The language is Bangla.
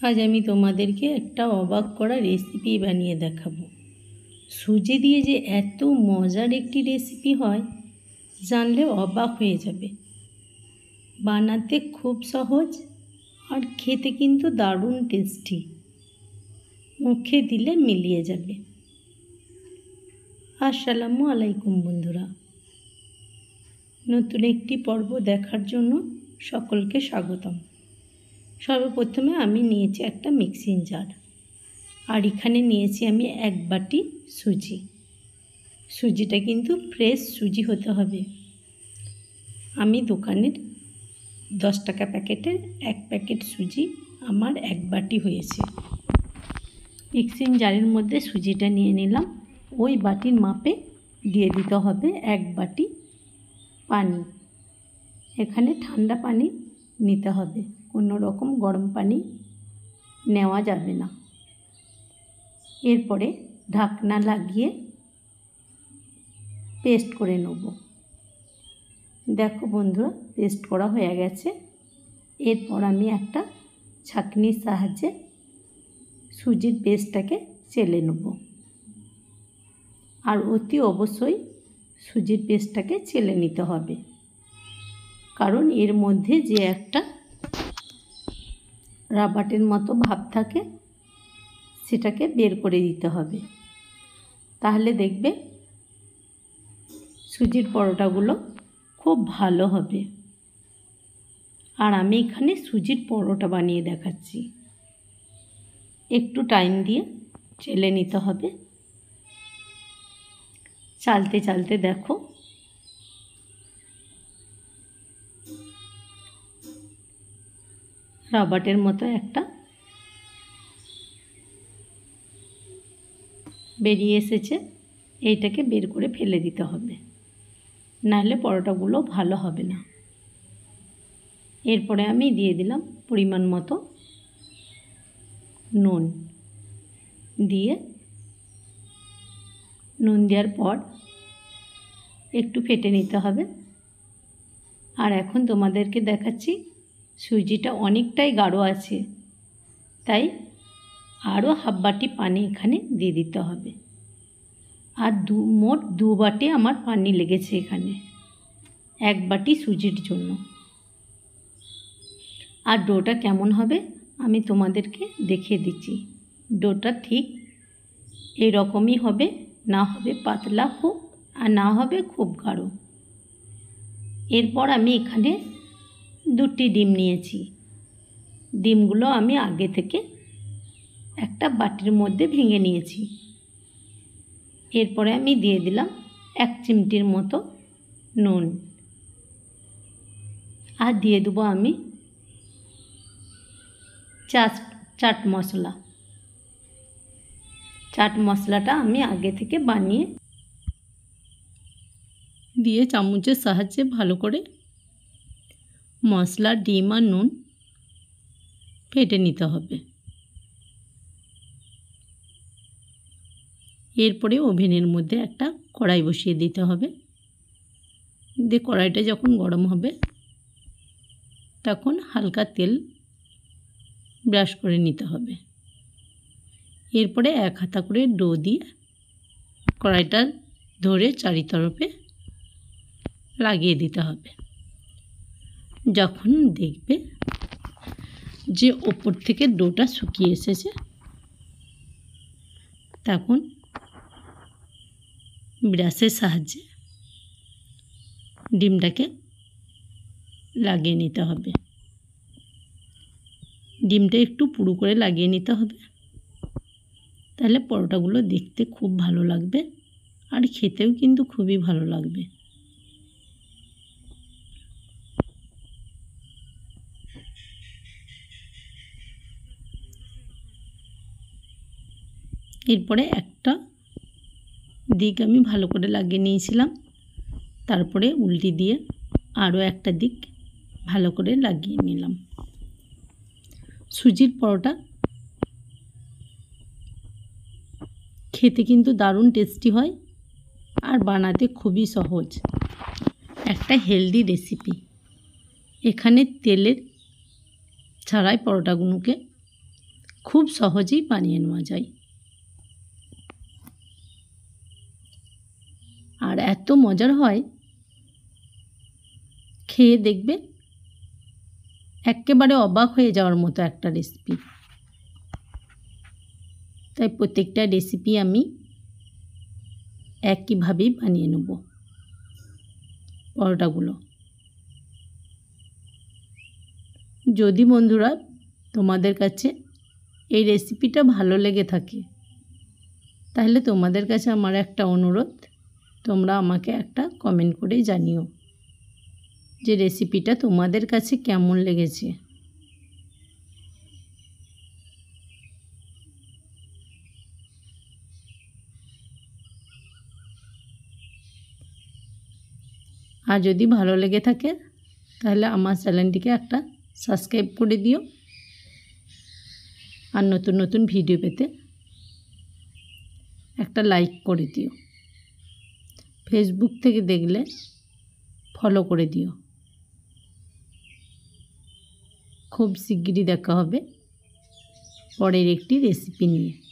আজ আমি তোমাদেরকে একটা অবাক করা রেসিপি বানিয়ে দেখাবো। সুজি দিয়ে যে এত মজার একটি রেসিপি হয় জানলে অবাক হয়ে যাবে। বানাতে খুব সহজ আর খেতে কিন্তু দারুণ টেস্টি, মুখে দিলে মিলিয়ে যাবে। আসসালামু আলাইকুম বন্ধুরা, নতুন একটি পর্ব দেখার জন্য সকলকে স্বাগতম। সর্বপ্রথমে আমি নিয়েছি একটা মিক্সিং জার, আর এখানে নিয়েছি আমি 1 বাটি সুজি। সুজিটা কিন্তু ফ্রেশ সুজি হতে হবে। আমি দোকানের 10 টাকা প্যাকেটের 1 প্যাকেট সুজি আমার 1 বাটি হয়েছে। মিক্সিং জারের মধ্যে সুজিটা নিয়ে নিলাম। ওই বাটির মাপে দিয়ে দিতে হবে 1 বাটি পানি। এখানে ঠান্ডা পানি নিতে হবে, কোনো রকম গরম পানি নেওয়া যাবে না। এরপরে ঢাকনা লাগিয়ে পেস্ট করে নেব। দেখো বন্ধুরা, পেস্ট করা হয়ে গেছে। এরপর আমি একটা ছাঁকনির সাহায্যে সুজির পেস্টটাকে চেলে নেব। আর অতি অবশ্যই সুজির পেস্টটাকে চেলে নিতে হবে, কারণ এর মধ্যে যে একটা রাবারের মতো ভাব থাকে সেটাকে বের করে দিতে হবে। তাহলে দেখবে সুজির পরোটাগুলো খুব ভালো হবে। আর আমি এখানে সুজির পরোটা বানিয়ে দেখাচ্ছি। একটু টাইম দিয়ে চেলে নিতে হবে। চালতে চালতে দেখো রাবারের মতো একটা বেরিয়ে এসেছে। এইটাকে বের করে ফেলে দিতে হবে, নাহলে পরোটাগুলো ভালো হবে না। এরপরে আমি দিয়ে দিলাম পরিমাণ মতো নুন। নুন দেওয়ার পর একটু ফেটে নিতে হবে। আর এখন তোমাদেরকে দেখাচ্ছি সুজিটা অনেকটাই গাঢ় আছে, তাই আরও হাফ বাটি পানি এখানে দিয়ে দিতে হবে। আর মোট 2 বাটি আমার পানি লেগেছে এখানে 1 বাটি সুজির জন্য। আর ডোটা কেমন হবে আমি তোমাদেরকে দেখিয়ে দিচ্ছি। ডোটা ঠিক এরকমই হবে, না হবে পাতলা খুব, আর না হবে খুব গাঢ়। এরপর আমি এখানে 2টি ডিম নিয়েছি। ডিমগুলো আমি আগে থেকে একটা বাটির মধ্যে ভেঙে নিয়েছি। এরপরে আমি দিয়ে দিলাম 1 চিমটির মতো নুন। আর দিয়ে দেবো আমি চাট মশলা। চাট মশলাটা আমি আগে থেকে বানিয়ে দিয়ে চামচের সাহায্যে ভালো করে মশলা, ডিম আর নুন ফেটে নিতে হবে। এরপরে ওভেনের মধ্যে একটা কড়াই বসিয়ে দিতে হবে। দিয়ে কড়াইটা যখন গরম হবে তখন হালকা তেল ব্রাশ করে নিতে হবে। এরপরে 1 হাতা করে ডো দিয়ে কড়াইটা ধরে চারিতরফে লাগিয়ে দিতে হবে। যখন দেখবে যে ওপর থেকে ডোটা শুকিয়ে এসেছে তখন ব্রাশের সাহায্যে ডিমটাকে লাগিয়ে নিতে হবে। ডিমটা একটু পুরু করে লাগিয়ে নিতে হবে, তাহলে পরোটাগুলো দেখতে খুব ভালো লাগবে আর খেতেও কিন্তু খুবই ভালো লাগবে। এরপরে একটা দিক আমি ভালো করে লাগিয়ে নিয়েছিলাম, তারপরে উল্টি দিয়ে আরও একটা দিক ভালো করে লাগিয়ে নিলাম। সুজির পরোটা খেতে কিন্তু দারুণ টেস্টি হয় আর বানাতে খুবই সহজ একটা হেলদি রেসিপি। এখানে তেলের ছাড়াই পরোটাগুলোকে খুব সহজেই বানিয়ে নেওয়া যায়। আর এত মজার হয়, খেয়ে দেখবে একেবারে অবাক হয়ে যাওয়ার মতো একটা রেসিপি। তাই প্রত্যেকটা রেসিপি আমি একইভাবেই বানিয়ে নেব পরোটাগুলো। যদি বন্ধুরা তোমাদের কাছে এই রেসিপিটা ভালো লেগে থাকে, তাহলে তোমাদের কাছে আমার একটা অনুরোধ, তোমরা আমাকে একটা কমেন্ট করে জানিও যে রেসিপিটা তোমাদের কাছে কেমন লেগেছে। আর যদি ভালো লেগে থাকে তাহলে আমার চ্যানেলটিকে একটা সাবস্ক্রাইব করে দিও। আর নতুন নতুন ভিডিও পেতে একটা লাইক করে দিও। ফেসবুক থেকে দেখলে ফলো করে দিও। খুব শিগগিরই দেখা হবে পরের একটি রেসিপি নিয়ে।